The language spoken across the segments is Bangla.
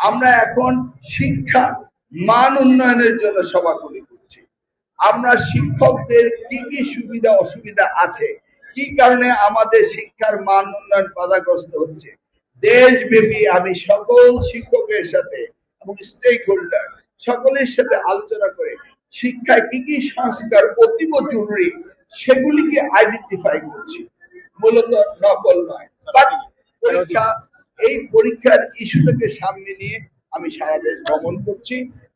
আমরা এখন শিক্ষার মান উন্নয়নের জন্য সভাগুলি করছি। আমরা শিক্ষকদের কি কি সুবিধা অসুবিধা আছে, কি কারণে আমাদের শিক্ষার মান উন্নয়ন বাধাগ্রস্ত হচ্ছে, দেশব্যাপী আমি সকল শিক্ষকের সাথে এবং স্টেক হোল্ডার সকলের সাথে আলোচনা করে শিক্ষায় কি কি সংস্কার অতীব জরুরি সেগুলিকে আইডেন্টিফাই করছি। মূলত নকল নয়, বাট পরীক্ষা, এই পরীক্ষার ইস্যুটাকে সামনে নিয়ে আমি সারা দেশ ভ্রমণ করছি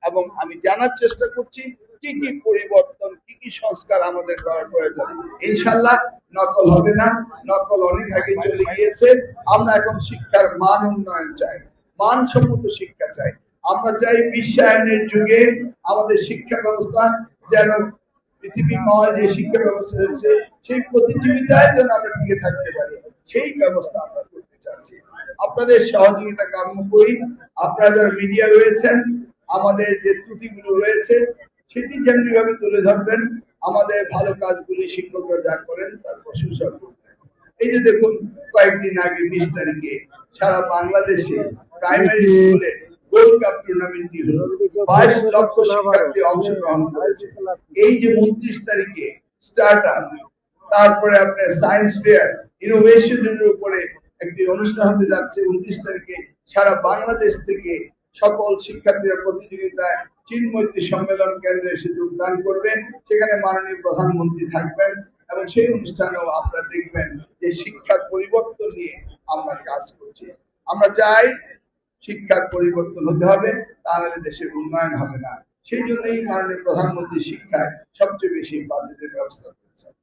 এবং আমি জানার চেষ্টা করছি কি কি পরিবর্তন, কি কি সংস্কার আমাদের করা প্রয়োজন। ইনশাল্লাহ নকল হবে না, নকল অনেক আগে চলে গিয়েছে। আমরা এখন শিক্ষার মান উন্নয়ন চাই, মানসম্মত শিক্ষা চাই। আমরা চাই বিশ্বায়নের যুগে আমাদের শিক্ষা ব্যবস্থা যেন পৃথিবীময় যে শিক্ষা ব্যবস্থা রয়েছে সেই প্রতিযোগিতায় যেন আমরা টিকে থাকতে পারি, সেই ব্যবস্থা আমরা করতে চাচ্ছি। আপনাদের সহযোগিতা কামনা করি। আপনারা যারা মিডিয়া রয়েছেন, আমাদের যে ত্রুটিগুলো রয়েছে সেটি যেমনি ভাবে তুলে ধরবেন, আমাদের ভালো কাজগুলি শিক্ষকরা যা করেন তার প্রশংসা করবেন। এই যে দেখুন, কয়েকদিন আগে 20 তারিখে সারা বাংলাদেশে প্রাইমারি স্কুলে গোল্ড কাপ টুর্নামেন্টটি হলো, 22 লক্ষ শিক্ষার্থী অংশগ্রহণ করেছে। এই যে 29 তারিখে স্টার্ট আপ, তারপরে আপনার সায়েন্স ফেয়ার, ইনোভেশনের উপরে একটি অনুষ্ঠান হতে যাচ্ছে 29 তারিখে। সারা বাংলাদেশ থেকে সকল শিক্ষার্থীরা প্রতিযোগিতায় চিন্ময়ী সম্মেলন কেন্দ্রে এসে যোগদান করবেন। সেখানে মাননীয় প্রধানমন্ত্রী থাকবেন এবং সেই অনুষ্ঠানেও আপনারা দেখবেন যে শিক্ষার পরিবর্তন নিয়ে আমরা কাজ করছি। আমরা চাই শিক্ষার পরিবর্তন হতে হবে, তাহলে দেশের উন্নয়ন হবে না। সেই জন্যই মাননীয় প্রধানমন্ত্রী শিক্ষায় সবচেয়ে বেশি বাজেটের ব্যবস্থা করেছেন।